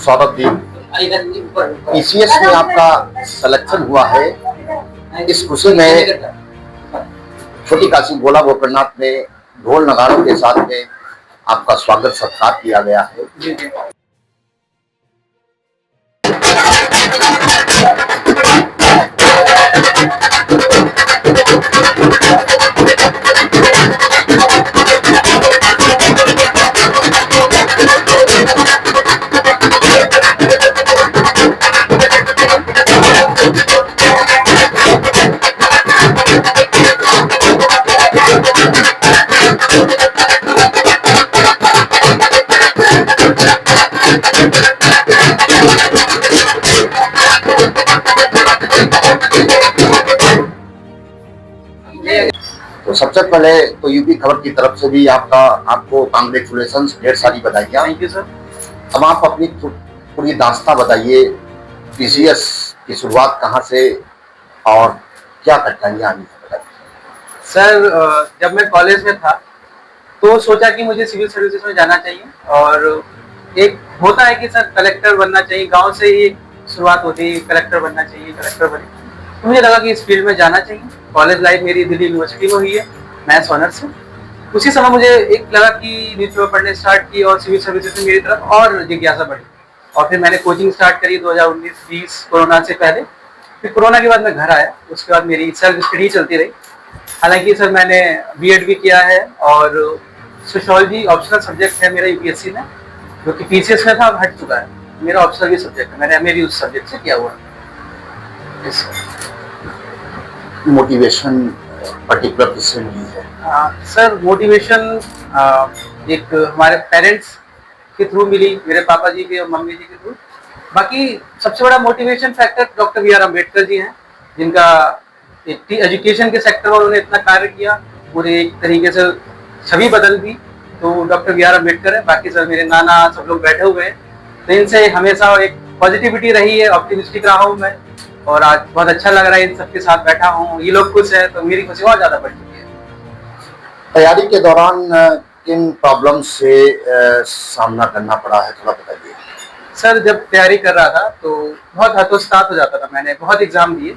सौरभदीप, PCS में आपका selection हुआ है। इस खुशी में छोटी काशी गोला गोकर्णनाथ में ढोल नगाड़ों के साथ में आपका स्वागत सत्कार किया गया है। तो सबसे पहले तो यूपी खबर की तरफ से भी आपको कांग्रेचुलेशन, ढेर सारी बधाइयाँ। Thank you sir. अब आप अपनी पूरी दास्तां बताइए, पीसीएस की शुरुआत कहाँ से और क्या कठिनाइयाँ आई हैं? सर जब मैं कॉलेज में था तो सोचा कि मुझे सिविल सर्विसेज में जाना चाहिए, और एक होता है कि सर कलेक्टर बनना चाहिए, गांव से ही शुरुआत होती है, कलेक्टर बनना चाहिए, कलेक्टर बने। तो मुझे लगा कि इस फील्ड में जाना चाहिए। कॉलेज लाइफ मेरी दिल्ली यूनिवर्सिटी में हुई है, मैथ्स ऑनर्स से। उसी समय मुझे एक लगा कि न्यूज़पेपर पढ़ने स्टार्ट की और सिविल सर्विसेज में मेरी तरफ और जिज्ञासा बढ़ी, और फिर मैंने कोचिंग स्टार्ट करी 2019-20 कोरोना से पहले। फिर कोरोना के बाद मैं घर आया, उसके बाद मेरी सेल्फ स्टडी चलती रही। हालांकि सर मैंने बीएड भी किया है, और सोशियोलॉजी ऑप्शनल सब्जेक्ट है मेरा यूपीएससी में, जो कि पीसीएस में था, अब हट चुका है। मेरा ऑप्शनल भी सब्जेक्ट है, मैंने एमए भी उस सब्जेक्ट से किया हुआ है। मोटिवेशन पर्टिकुलर किससे मिली है? सर मोटिवेशन एक हमारे पेरेंट्स के थ्रू मिली, मेरे पापा जी के और मम्मी जी के थ्रू। बाकी सबसे बड़ा motivation factor doctor B R Ambedkar ji हैं, जिनका एजुकेशन के सेक्टर में उन्होंने इतना कार्य किया, पूरे एक तरीके से छवि बदल दी, तो डॉक्टर बी आर अम्बेडकर है। बाकी सर मेरे नाना सब लोग बैठे हुए हैं, तो इनसे हमेशा एक पॉजिटिविटी रही है, ऑप्टिमिस्टिक रहा हूँ मैं, और आज बहुत अच्छा लग रहा है इन सबके साथ बैठा हूँ। ये लोग खुश है तो मेरी खुशी और ज्यादा बढ़ चुकी है। तैयारी के दौरान किन प्रॉब्लम से सामना करना पड़ा है, थोड़ा बताइए। सर जब तैयारी कर रहा था तो बहुत हतोत्साहित हो जाता था। मैंने बहुत एग्जाम दिए,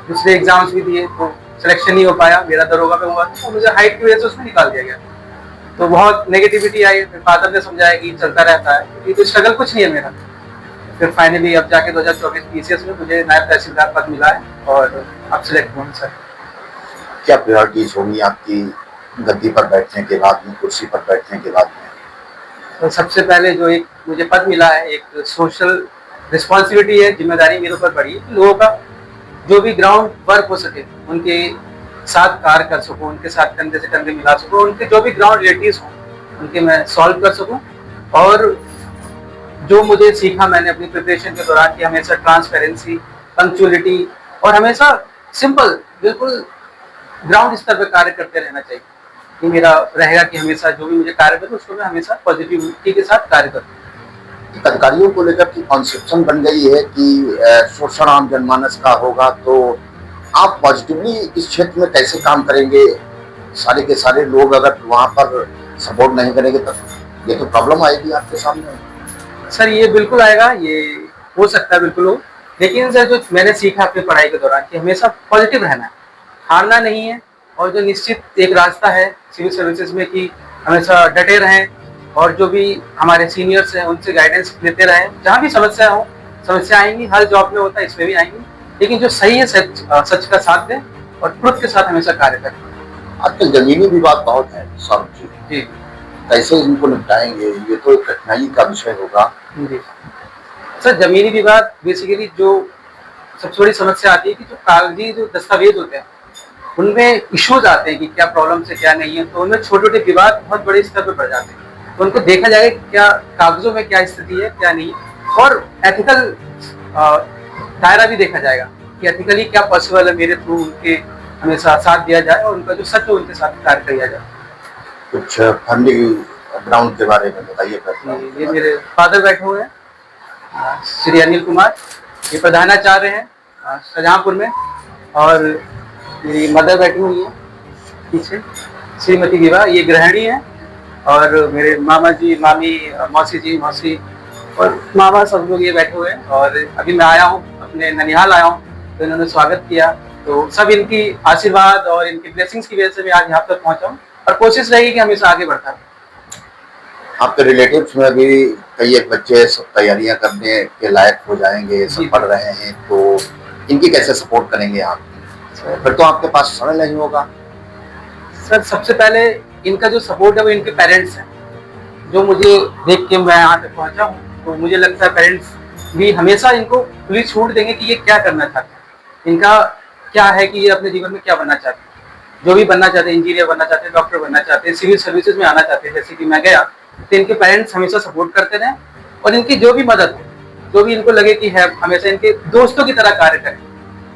दूसरे एग्जाम्स भी दिए, तो सिलेक्शन नहीं हो पाया। मेरा दरोगा पे हुआ तो मुझे हाइट की वजह से उसमें निकाल दिया गया, तो बहुत नेगेटिविटी आई। फिर फादर ने समझाया कि चलता रहता है, ये तो स्ट्रगल कुछ नहीं है मेरा। फिर फाइनली अब जाके 2024 पीसीएस में मुझे नायब तहसीलदार पद मिला है, और अब सिलेक्ट हुआ सर। क्या प्रायोरिटीज होंगी आपकी गद्दी पर बैठने के बाद में, कुर्सी पर बैठने के बाद में? तो सबसे पहले जो एक मुझे पद मिला है, एक सोशल रिस्पॉन्सिबिलिटी है, जिम्मेदारी मेरे ऊपर पड़ी है। लोगों का जो भी ग्राउंड वर्क हो सके उनके साथ कार्य कर सकूं, उनके साथ कंधे से कंधे मिला सकूं, उनके जो भी ग्राउंड रिलेटिव्स हों उनके मैं सॉल्व कर सकूं। और जो मुझे सीखा मैंने अपनी प्रिपरेशन के दौरान, कि हमेशा ट्रांसपेरेंसी, पंक्चुअलिटी, और हमेशा सिंपल बिल्कुल ग्राउंड स्तर पर कार्य करते रहना चाहिए। ये मेरा रहेगा कि हमेशा जो भी मुझे कार्य करूँ उसको मैं हमेशा पॉजिटिविटी के साथ कार्य करूँ। अधिकारियों को लेकर की कॉन्सेप्शन बन गई है कि शोषण आम जनमानस का होगा, तो आप पॉजिटिवली इस क्षेत्र में कैसे काम करेंगे? सारे के सारे लोग अगर वहाँ पर सपोर्ट नहीं करेंगे तो ये तो प्रॉब्लम आएगी आपके सामने। सर ये बिल्कुल आएगा, ये हो सकता है बिल्कुल हो, लेकिन सर जो मैंने सीखा अपनी पढ़ाई के दौरान कि हमेशा पॉजिटिव रहना है, हारना नहीं है। और जो निश्चित एक रास्ता है सिविल सर्विसेज में कि हमेशा डटे रहें, और जो भी हमारे सीनियर्स हैं उनसे गाइडेंस लेते रहें। जहाँ भी समस्या हो, समस्या आएंगी, हर जॉब में होता है, इसमें भी आएंगी, लेकिन जो सही है सच का साथ दें और ट्रुथ के साथ हमेशा कार्य करें। आजकल जमीनी विवाद बहुत है सौरभ जी, कैसे इनको निपटाएंगे? ये तो एक कठिनाई का विषय होगा। जी सर, जमीनी विवाद बेसिकली जो सबसे बड़ी समस्या आती है कि जो कागजी जो दस्तावेज होते हैं उनमें इश्यूज आते हैं कि क्या प्रॉब्लम है क्या नहीं है, तो उनमें छोटे छोटे विवाद बहुत बड़े स्तर पर बढ़ जाते हैं। तो उनको देखा जाएगा क्या कागजों में क्या स्थिति है क्या नहीं, और एथिकल दायरा भी देखा जाएगा कि एथिकली क्या पॉसिबल है मेरे थ्रू उनके हमेशा साथ दिया जाए, और उनका जो सच है उनके साथ कार्य किया जाए। कुछ फैमिली ग्राउंड के बारे में बताइए। ये मेरे फादर बैठे हुए हैं, श्री अनिल कुमार, ये प्रधानाचार्य हैं शाहजहांपुर में, और मेरी मदर बैठी हुई है पीछे श्रीमती विभा, ये गृहिणी है, और मेरे मामा जी, मामी, मौसी जी, मौसी और माँ बाप सब लोग ये बैठे हुए हैं। और अभी मैं आया हूँ, अपने ननिहाल आया हूँ, तो इन्होंने स्वागत किया। तो सब इनकी आशीर्वाद और इनकी ब्लेसिंग्स की वजह से मैं आज यहाँ तक पहुँचा हूँ, और कोशिश रहेगी कि हमेशा आगे बढ़ता रहे। आपके रिलेटिव्स में भी कई एक बच्चे सब तैयारियां करने के लायक हो जाएंगे, सब जी। पढ़ रहे हैं, तो इनकी कैसे सपोर्ट करेंगे आप? फिर तो आपके पास समय नहीं होगा। सर सबसे पहले इनका जो सपोर्ट है वो इनके पेरेंट्स हैं, जो मुझे देख के मैं यहाँ तक पहुँचा हूँ। तो मुझे लगता है पेरेंट्स भी हमेशा इनको खुली छूट देंगे कि ये क्या करना चाहते हैं, इनका क्या है कि ये अपने जीवन में क्या बनना चाहते हैं। जो भी बनना चाहते हैं, इंजीनियर बनना चाहते हैं, डॉक्टर बनना चाहते हैं, सिविल सर्विसेज में आना चाहते हैं, जैसे कि मैं गया, तो इनके पेरेंट्स हमेशा सपोर्ट करते रहे, और इनकी जो भी मदद हो, जो भी इनको लगे कि है, हमेशा इनके दोस्तों की तरह कार्य करें।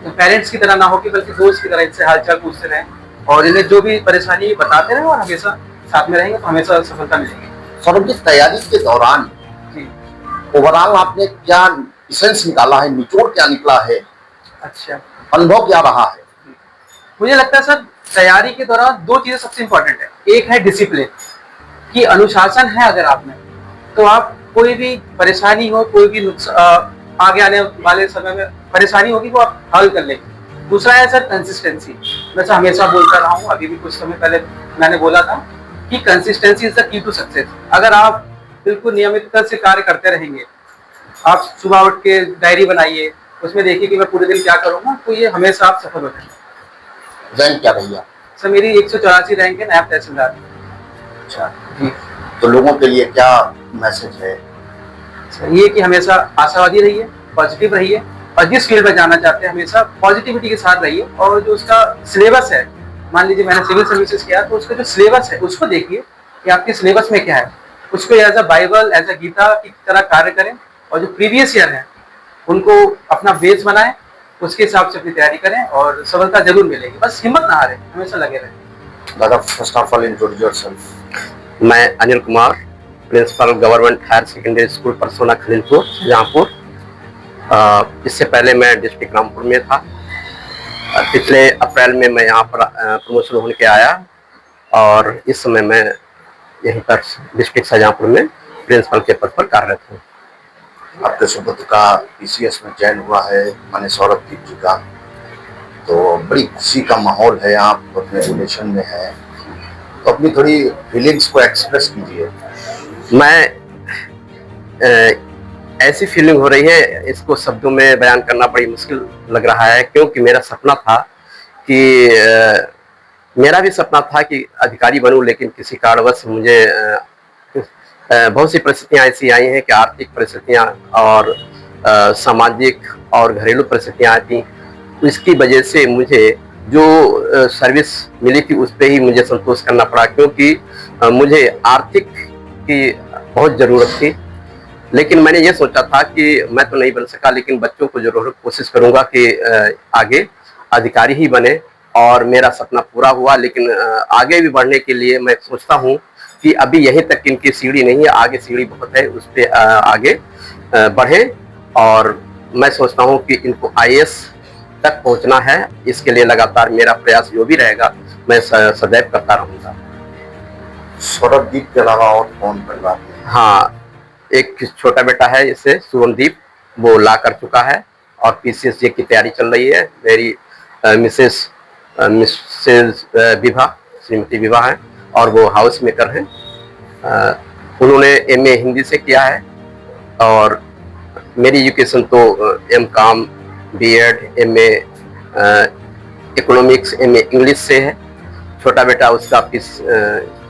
तो पेरेंट्स की तरह ना हो कि बल्कि दोस्त की तरह इनसे हालचाल पूछते रहें, और इन्हें जो भी परेशानी बताते रहें, और हमेशा साथ में रहेंगे तो हमेशा सफलता मिलेगी। सौरभ जी, तैयारी के दौरान जी। ओवरऑल आपने क्या इसेंस निकाला है, निचोड़ क्या निकला है, अच्छा, अनुभव क्या रहा है? मुझे लगता है सर तैयारी के दौरान दो चीजें सबसे इंपॉर्टेंट है। एक है डिसिप्लिन, कि अनुशासन है अगर आप में, तो आप कोई भी परेशानी हो, कोई भी आगे आने वाले समय में परेशानी होगी वो आप हल कर लेंगे। दूसरा है सर कंसिस्टेंसी। मैं तो हमेशा बोलता रहा हूँ, अभी भी कुछ समय पहले मैंने बोला था कि consistency is the key to success. अगर आप बिल्कुल नियमितता से कार्य करते रहेंगे, आप सुबह उठ के डायरी बनाइए, उसमें देखिए कि मैं पूरे दिन क्या करूंगा, तो ये हमेशा आप सफल हो जाएंगे। रैंक क्या भैया? सर मेरी 184 रैंक है नायब तहसीलदार। अच्छा, जी। तो लोगों के लिए क्या मैसेज है? सर ये कि हमेशा आशावादी रहिए, पॉजिटिव रहिए, और जिस फील्ड में जाना चाहते हैं हमेशा पॉजिटिविटी के साथ रहिए। और जो उसका सिलेबस है, मान लीजिए मैंने सिविल सर्विसेज किया, तो उसका जो सिलेबस है उसको देखिए कि आपके सिलेबस में क्या है, उसको as a Bible, as a Gita की तरह कार्य करें, और जो प्रीवियस ईयर है उनको अपना बेस बनाएं, उसके हिसाब से अपनी तैयारी करें, और सफलता जरूर मिलेगी। बस हिम्मत ना हारें, हमेशा लगे रहें। दादा, first of all introduce yourself. मैं Anil Kumar, principal government higher secondary school Parsona Khalilpur Jahanpur. इससे पहले मैं डिस्ट्रिक्ट रामपुर में था। पिछले अप्रैल में मैं यहाँ पर प्रमोशन होने के आया, और इस समय मैं यहीं पर डिस्ट्रिक्ट शाहजहाँपुर में प्रिंसिपल के पद पर कार्यरत हूँ। आपके सुपुत्र का पीसीएस में चयन हुआ है, माने सौरभ दीप जी का, तो बड़ी खुशी का माहौल है, आप अपने रिलेशन में है, तो अपनी थोड़ी फीलिंग्स को एक्सप्रेस कीजिए। मैं ऐसी फीलिंग हो रही है, इसको शब्दों में बयान करना बड़ी मुश्किल लग रहा है, क्योंकि मेरा सपना था कि मेरा भी सपना था कि अधिकारी बनूं, लेकिन किसी कारणवश मुझे बहुत सी परिस्थितियां ऐसी आई हैं कि आर्थिक परिस्थितियां और सामाजिक और घरेलू परिस्थितियां आई थी। तो इसकी वजह से मुझे जो सर्विस मिली थी उस पर ही मुझे संतोष करना पड़ा, क्योंकि मुझे आर्थिक की बहुत ज़रूरत थी। लेकिन मैंने ये सोचा था कि मैं तो नहीं बन सका, लेकिन बच्चों को जरूर कोशिश करूंगा कि आगे अधिकारी ही बने, और मेरा सपना पूरा हुआ। लेकिन आगे भी बढ़ने के लिए मैं सोचता हूँ कि अभी यहीं तक इनकी सीढ़ी नहीं है, आगे सीढ़ी बहुत है, उस पर आगे बढ़ें। और मैं सोचता हूँ कि इनको आईएएस तक पहुँचना है, इसके लिए लगातार मेरा प्रयास जो भी रहेगा मैं सदैव करता रहूँगा। सौरभ दीप के अलावा और कौन परिवार में? हाँ, एक छोटा बेटा है, इससे शुभमदीप, वो ला कर चुका है, और पीसीएस की तैयारी चल रही है। मेरी मिसेस विभा, श्रीमती विभा है, और वो हाउस मेकर हैं। उन्होंने एमए हिंदी से किया है, और मेरी एजुकेशन तो MCom, BEd, MA economics, MA English से है। छोटा बेटा उसका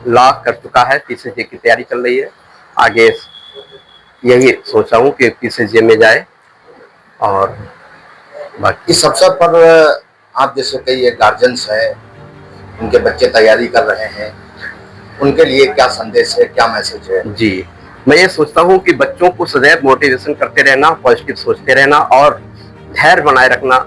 लॉ कर चुका है, पीसीएस की तैयारी चल रही है। आगे यही सोचा हूँ कि पीसीएस में जाए। और बाकी इस अवसर पर आप जैसे कई गार्जियंस हैं, उनके बच्चे तैयारी कर रहे हैं, उनके लिए क्या संदेश है, क्या मैसेज है? जी, मैं ये सोचता हूँ कि बच्चों को सदैव मोटिवेशन करते रहना, पॉजिटिव सोचते रहना, और धैर्य बनाए रखना,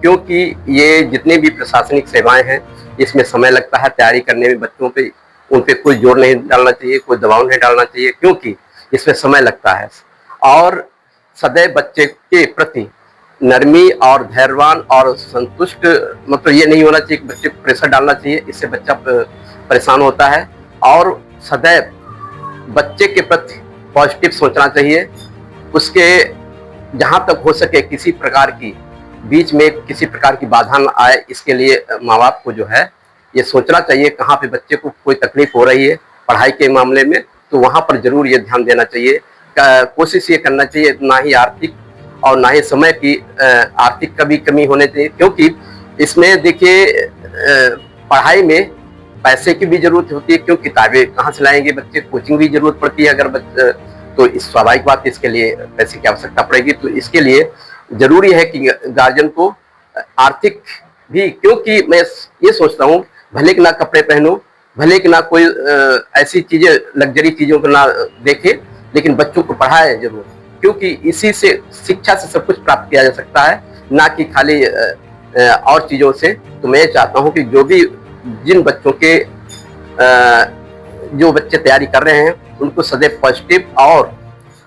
क्योंकि ये जितनी भी प्रशासनिक सेवाएं हैं इसमें समय लगता है तैयारी करने में। बच्चों पे उन पे कोई जोर नहीं डालना चाहिए, कोई दबाव नहीं डालना चाहिए, क्योंकि इसमें समय लगता है। और सदैव बच्चे के प्रति नरमी और धैर्यवान और संतुष्ट, मतलब ये नहीं होना चाहिए कि बच्चे को प्रेशर डालना चाहिए, इससे बच्चा परेशान होता है। और सदैव बच्चे के प्रति पॉजिटिव सोचना चाहिए, उसके जहाँ तक हो सके किसी प्रकार की बीच में किसी प्रकार की बाधा न आए, इसके लिए माँ बाप को जो है ये सोचना चाहिए कहाँ पे बच्चे को कोई तकलीफ हो रही है पढ़ाई के मामले में, तो वहाँ पर जरूर ये ध्यान देना चाहिए। कोशिश ये करना चाहिए ना ही आर्थिक और ना ही समय की आर्थिक कभी कमी होने चाहिए, क्योंकि इसमें देखिए पढ़ाई में पैसे की भी जरूरत होती है, क्यों किताबें कहाँ से लाएंगे बच्चे, कोचिंग भी जरूरत पड़ती है अगर तो इस स्वाभाविक बात इसके लिए पैसे की आवश्यकता पड़ेगी। तो इसके लिए जरूरी है कि गार्जियन को आर्थिक भी, क्योंकि मैं ये सोचता हूँ भले कि ना कपड़े पहनो, भले कि ना कोई ऐसी चीजें लग्जरी चीजों को ना देखे, लेकिन बच्चों को पढ़ाए जरूर, क्योंकि इसी से शिक्षा से सब कुछ प्राप्त किया जा सकता है, ना कि खाली और चीजों से। तो मैं चाहता हूँ कि जो भी जिन बच्चों के जो बच्चे तैयारी कर रहे हैं उनको सदैव पॉजिटिव और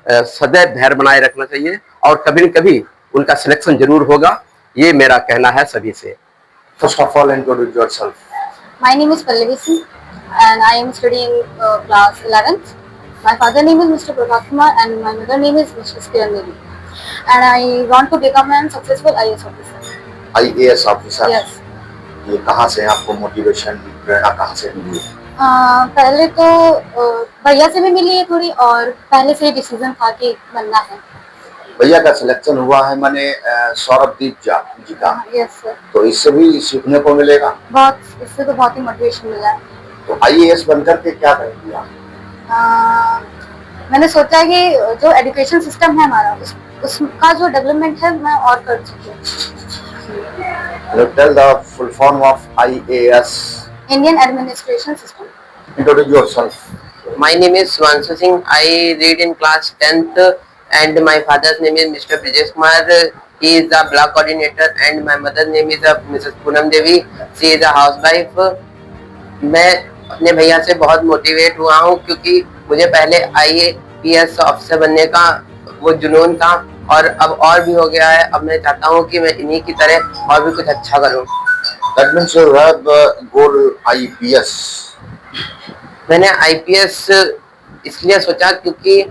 सदैव धैर्य बनाए रखना चाहिए, और कभी न कभी उनका सिलेक्शन जरूर होगा, ये मेरा कहना है सभी से। First of all, introduce yourself. My name is Pallavi Singh and I am studying class 11th. My father name is Mr. Prabhat Kumar and my mother name is Mrs. Kiran Devi. And I want to become a successful IAS officer. IAS officer. Yes. ये कहाँ से आपको motivation प्रेरणा कहाँ से मिली? पहले तो भैया से भी मिली है थोड़ी, और पहले से ही डिसीजन था कि बनना है। भैया का सिलेक्शन हुआ है, माने सौरभदीप जी का। Yes sir. तो इससे भी सीखने को मिलेगा बहुत, इससे तो बहुत ही मोटिवेशन मिला है। तो आईएएस बनकर के क्या करेंगे आप? मैंने सोचा है कि जो एजुकेशन सिस्टम है हमारा उसका जो डेवलपमेंट है मैं और कर सकूँ। Tell the full form of IAS. Indian Administration System. Introduce yourself. My name is Swanshu Singh. I read in class 10th and my father's name is Mr. Brijesh Kumar. He is the block coordinator and my mother's name is Mrs. Poonam Devi. She is a housewife. मैं अपने भैया से बहुत motivate हुआ हूँ, क्योंकि मुझे पहले IAS ऑफिसर बनने का वो जुनून था और अब और भी हो गया है। अब मैं चाहता हूँ कि मैं इन्हीं की तरह और भी कुछ अच्छा करूँ। That means you have goal IPS. मैंने IPS इसलिए सोचा क्योंकि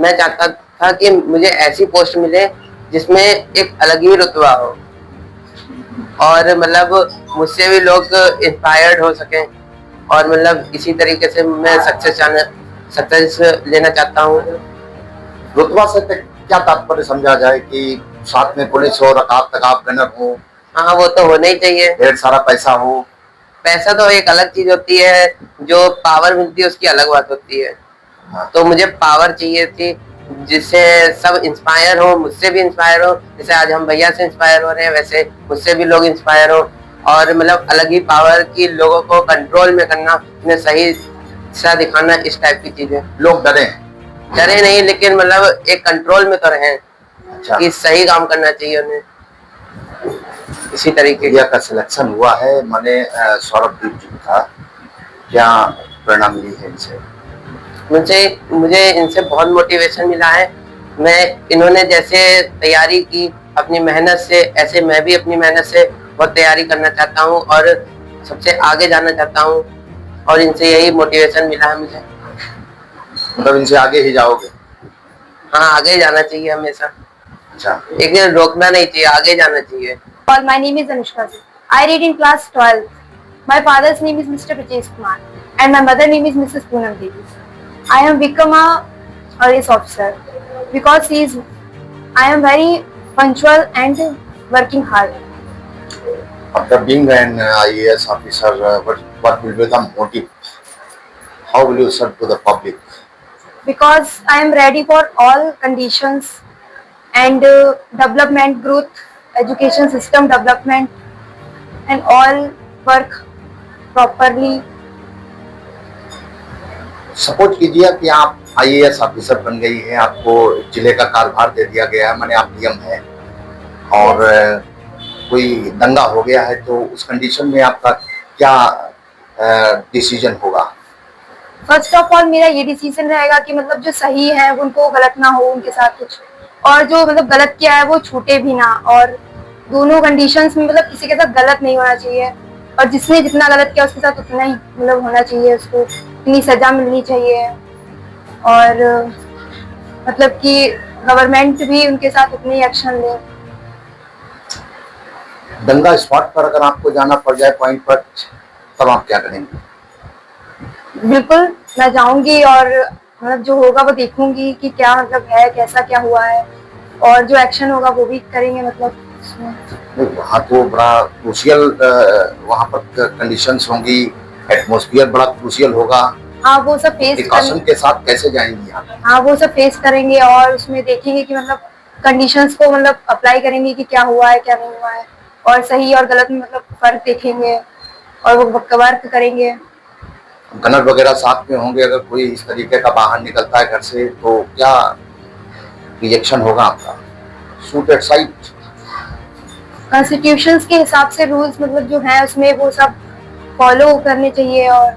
मैं चाहता था कि मुझे ऐसी पोस्ट मिले जिसमें एक अलग ही रुतबा हो और मतलब मुझसे भी लोग इंस्पायर्ड हो सकें, और मतलब इसी तरीके से मैं सक्सेस लेना चाहता हूँ। रुतबा से क्या तात्पर्य समझा जाए कि साथ में पुलिस हो, रकाब गनर हो? हाँ, वो तो होना ही चाहिए। ढेर सारा पैसा हो? पैसा तो एक अलग चीज होती है, जो पावर मिलती है उसकी अलग बात होती है। हाँ। तो मुझे पावर चाहिए थी जिससे सब इंस्पायर हो, मुझसे भी इंस्पायर हो। जैसे आज हम भैया से इंस्पायर हो रहे हैं, वैसे मुझसे भी लोग इंस्पायर हो, और मतलब अलग ही पावर की लोगों को कंट्रोल में करना, उन्हें सही दिशा दिखाना, इस टाइप की चीजें। लोग डरे नहीं, लेकिन मतलब एक कंट्रोल में तो रहें। अच्छा। कि सही काम करना चाहिए उन्हें, इसी तरीके भैया का सिलेक्शन हुआ है, माने सौरभदीप जी का क्या प्रेरणा मिली है इनसे? मुझे इनसे बहुत मोटिवेशन मिला है। इन्होंने जैसे तैयारी की अपनी मेहनत से, ऐसे मैं भी अपनी मेहनत से बहुत तैयारी करना चाहता हूँ और सबसे आगे जाना चाहता हूँ, और इनसे यही मोटिवेशन मिला है मुझे। मतलब इनसे आगे ही जाओगे? हाँ, आगे जाना चाहिए हमेशा। अच्छा। एक दिन रोकना नहीं चाहिए, आगे जाना चाहिए। My name is Anushka Singh. I read in class 12th. My father's name is Mr. Brijesh Kumar and my mother name is Mrs. Poonam Devi. I am become a police officer because I am very punctual and working hard. After being an IAS officer, what will be the motive? How will you serve to the public? Because I am ready for all conditions and development, growth, education system development and all work properly. Suppose कीजिए कि आप IAS officer बन गई है, आपको जिले का कार्यभार दे दिया गया है, माने आप डीएम है, और कोई दंगा हो गया है, तो उस कंडीशन में आपका क्या डिसीजन होगा? फर्स्ट ऑफ ऑल मेरा ये डिसीजन रहेगा कि मतलब जो सही है उनको गलत ना हो उनके साथ कुछ, और जो मतलब गलत किया है वो छूटे भी ना, और दोनों कंडीशंस में मतलब किसी के साथ गलत नहीं होना चाहिए, और जिसने जितना गलत किया उसके साथ उतना ही मतलब होना चाहिए, उसको इतनी सजा मिलनी चाहिए, और मतलब कि गवर्नमेंट भी उनके साथ उतनी एक्शन ले। दंगा स्पॉट पर अगर आपको जाना पड़ जाए पॉइंट पर, तब आप क्या करेंगे? बिल्कुल मैं जाऊंगी और मतलब जो होगा वो देखूंगी कि क्या मतलब है, कैसा क्या हुआ है, और जो एक्शन होगा वो भी करेंगे मतलब उसमें। नहीं, वहाँ तो बड़ा क्रूशियल वहाँ पर कंडीशंस होंगी, एटमॉस्फेयर बड़ा क्रूशियल होगा। हाँ वो सब फेस प्रिकॉशन के साथ कैसे जाएंगी आप? हाँ वो सब फेस करेंगे और उसमें देखेंगे कि मतलब कंडीशंस को मतलब अप्लाई करेंगे कि क्या हुआ है क्या नहीं हुआ है, और सही और गलत में मतलब फर्क देखेंगे और वो वर्क करेंगे। गनर वगैरह साथ में होंगे, अगर कोई इस तरीके का बाहर निकलता है घर से तो क्या रिएक्शन होगा आपका? Shoot at site? कॉन्स्टिट्यूशंस के हिसाब से रूल्स मतलब जो है उसमें वो सब फॉलो करने चाहिए और